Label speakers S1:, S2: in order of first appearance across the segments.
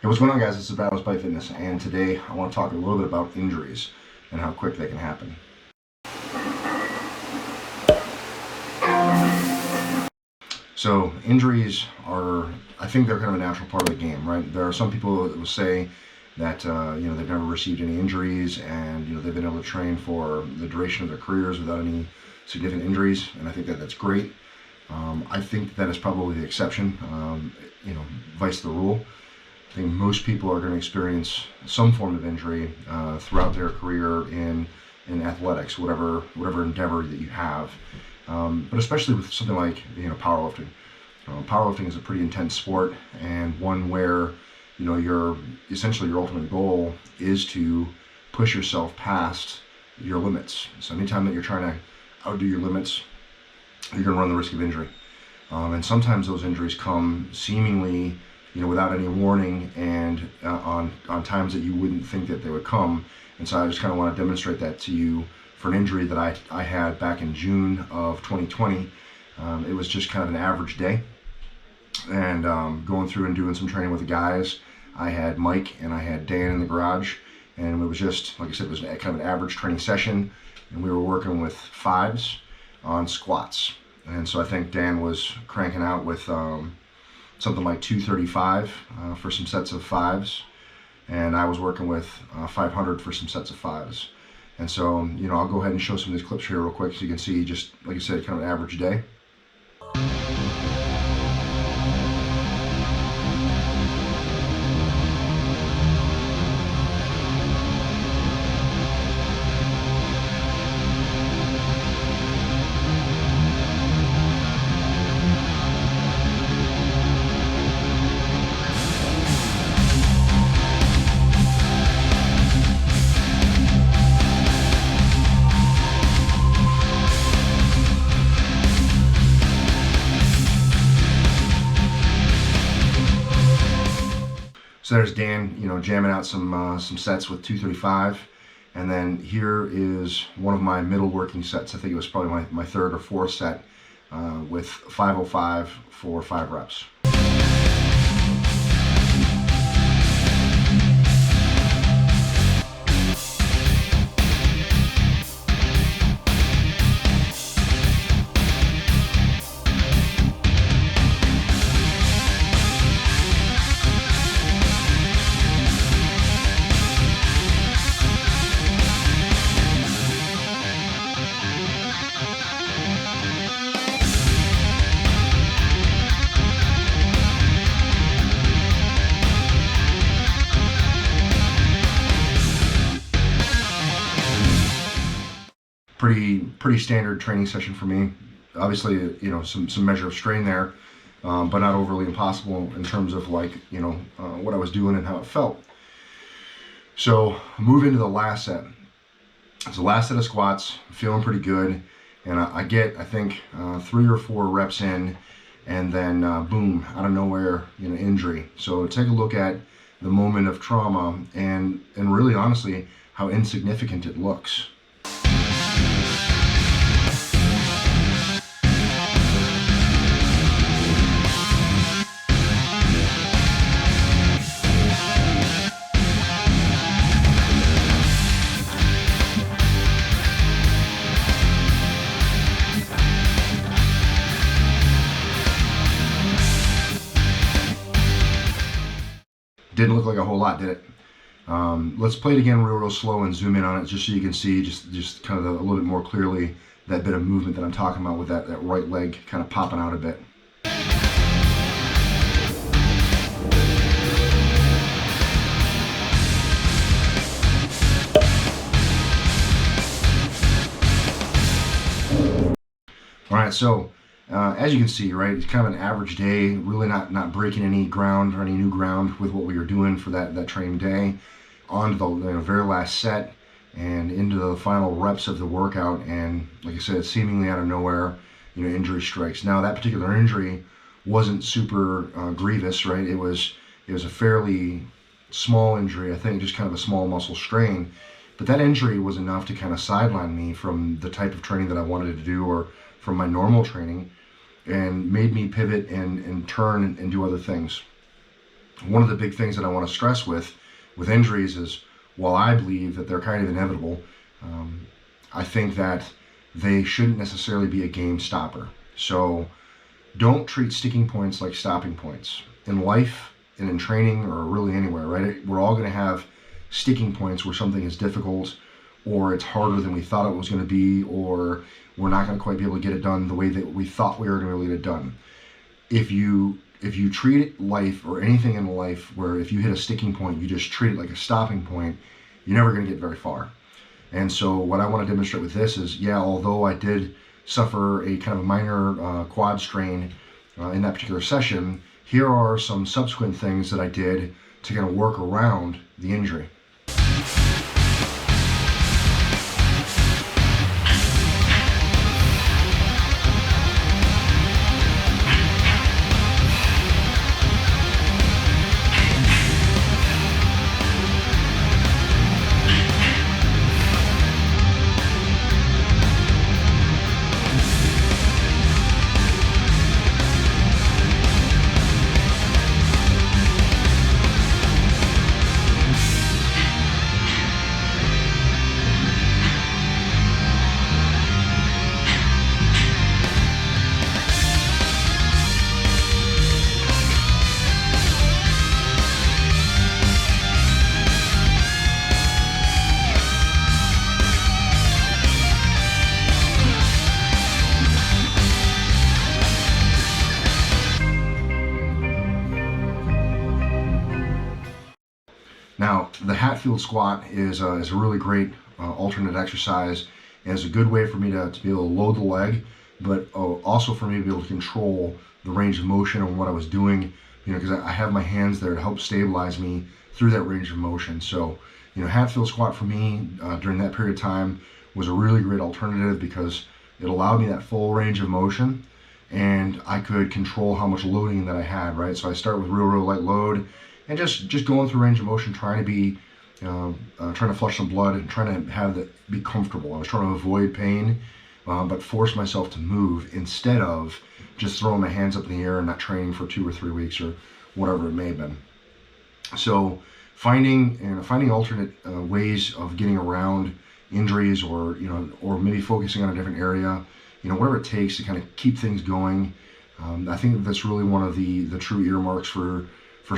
S1: Hey, what's going on, guys? This is Battles by Fitness, and today I want to talk a little bit about injuries and how quick they can happen. So, injuries are, I think they're kind of a natural part of the game, right? There are some people that will say that they've never received any injuries, and they've been able to train for the duration of their careers without any significant injuries, and I think that that's great. I think that is probably the exception, vice the rule. I think most people are going to experience some form of injury throughout their career in athletics, whatever endeavor that you have. But especially with something like powerlifting. Powerlifting is a pretty intense sport, and one where your essentially your ultimate goal is to push yourself past your limits. So anytime that you're trying to outdo your limits, you're going to run the risk of injury. And sometimes those injuries come seemingly without any warning, and on times that you wouldn't think that they would come. And so I just kind of want to demonstrate that to you for an injury that I had back in June of 2020. It was just kind of an average day, and going through and doing some training with the guys. I had Mike and I had Dan in the garage, and it was just, like I said, it was kind of an average training session, and we were working with fives on squats. And so I think Dan was cranking out with something like 235 for some sets of fives, and I was working with 500 for some sets of fives. And so, I'll go ahead and show some of these clips here real quick so you can see, just like I said, kind of an average day. So there's Dan, jamming out some sets with 235, and then here is one of my middle working sets. I think it was probably my third or fourth set with 505 for 5 reps. Pretty standard training session for me. Obviously, some measure of strain there, but not overly impossible in terms of what I was doing and how it felt. So move into the last set. It's the last set of squats. I'm feeling pretty good, and I get, I think, 3 or 4 reps in, and then boom, out of nowhere, injury. So take a look at the moment of trauma, and really honestly how insignificant it looks. Didn't look like a whole lot, did it? Let's play it again real slow and zoom in on it just so you can see just kind of a little bit more clearly that bit of movement that I'm talking about with that right leg kind of popping out a bit. All right, so as you can see, right, it's kind of an average day, really not breaking any ground or any new ground with what we were doing for that training day. On to the very last set and into the final reps of the workout, and like I said, seemingly out of nowhere, injury strikes. Now that particular injury wasn't super grievous, right? It was a fairly small injury, I think, just kind of a small muscle strain. But that injury was enough to kind of sideline me from the type of training that I wanted to do, or from my normal training, and made me pivot and turn and do other things. one of the big things that I want to stress with injuries is, while I believe that they're kind of inevitable, I think that they shouldn't necessarily be a game stopper. So don't treat sticking points like stopping points. In life and in training, or really anywhere, right? We're all going to have sticking points where something is difficult, or it's harder than we thought it was going to be, or we're not going to quite be able to get it done the way that we thought we were going to get it done. If you treat life, or anything in life, where if you hit a sticking point, you just treat it like a stopping point, you're never going to get very far. And so what I want to demonstrate with this is, yeah, although I did suffer a kind of a minor quad strain in that particular session, here are some subsequent things that I did to kind of work around the injury. Now, the Hatfield squat is a really great alternate exercise, and it's a good way for me to be able to load the leg, but also for me to be able to control the range of motion on what I was doing, because I have my hands there to help stabilize me through that range of motion. So, Hatfield squat for me during that period of time was a really great alternative, because it allowed me that full range of motion, and I could control how much loading that I had, right? So I start with real light load, and just going through range of motion, trying to flush some blood and trying to have that be comfortable. I was trying to avoid pain, but force myself to move instead of just throwing my hands up in the air and not training for 2 or 3 weeks or whatever it may have been. So finding alternate ways of getting around injuries, or maybe focusing on a different area, whatever it takes to kind of keep things going. I think that's really one of the true earmarks for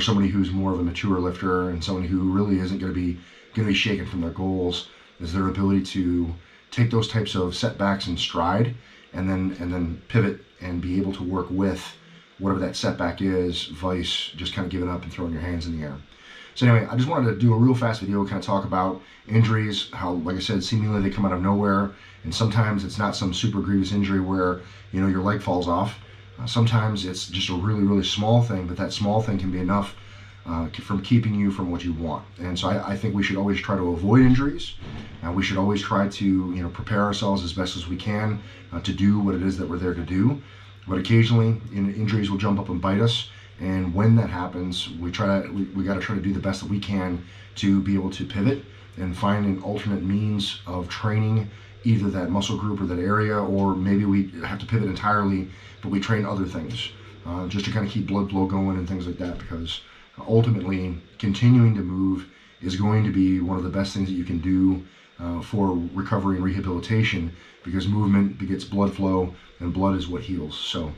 S1: somebody who's more of a mature lifter, and somebody who really isn't going to be shaken from their goals, is their ability to take those types of setbacks in stride, and then pivot and be able to work with whatever that setback is, vice just kind of giving up and throwing your hands in the air. So anyway, I just wanted to do a real fast video, kind of talk about injuries, how, like I said, seemingly they come out of nowhere, and sometimes it's not some super grievous injury where your leg falls off. Sometimes it's just a really small thing, but that small thing can be enough from keeping you from what you want. And so I think we should always try to avoid injuries, and we should always try to prepare ourselves as best as we can to do what it is that we're there to do. But occasionally injuries will jump up and bite us, and when that happens, we got to try to do the best that we can to be able to pivot and find an alternate means of training either that muscle group or that area, or maybe we have to pivot entirely, but we train other things just to kind of keep blood flow going and things like that, because ultimately continuing to move is going to be one of the best things that you can do for recovery and rehabilitation, because movement begets blood flow, and blood is what heals. So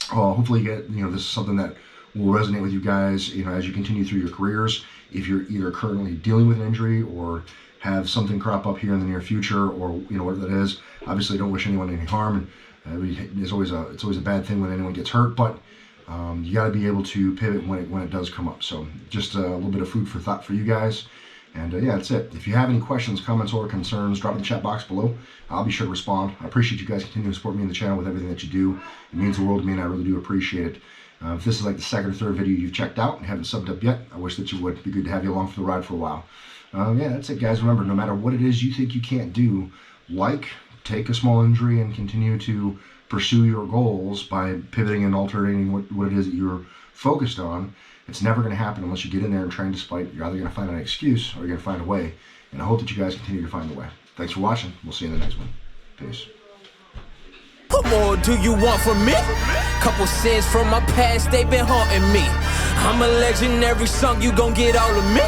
S1: hopefully you get, this is something that will resonate with you guys, as you continue through your careers. If you're either currently dealing with an injury or have something crop up here in the near future, or whatever that is, obviously don't wish anyone any harm. And it's always a bad thing when anyone gets hurt, but you got to be able to pivot when it does come up. So just a little bit of food for thought for you guys. And yeah, that's it. If you have any questions, comments, or concerns, drop in the chat box below. I'll be sure to respond. I appreciate you guys continuing to support me in the channel with everything that you do. It means the world to me, and I really do appreciate it. If this is like the second or third video you've checked out and haven't subbed up yet, I wish that you would. It'd be good to have you along for the ride for a while. Yeah, that's it, guys. Remember, no matter what it is you think you can't do, take a small injury and continue to pursue your goals by pivoting and alternating what it is that you're focused on. It's never going to happen unless you get in there and train despite. You're either going to find an excuse or you're going to find a way. And I hope that you guys continue to find the way. Thanks for watching. We'll see you in the next one. Peace.
S2: What more do you want from me? Couple sins from my past, they've been haunting me. I'm a legendary song, you gon' get all of me.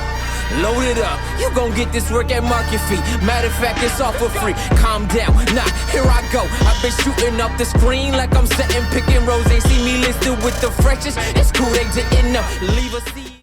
S2: Load it up, you gon' get this work at market fee. Matter of fact, it's all for free. Calm down, nah, here I go. I've been shooting up the screen like I'm setting pick and rolls. They see me listed with the freshest. It's cool, they didn't know. Leave a seat.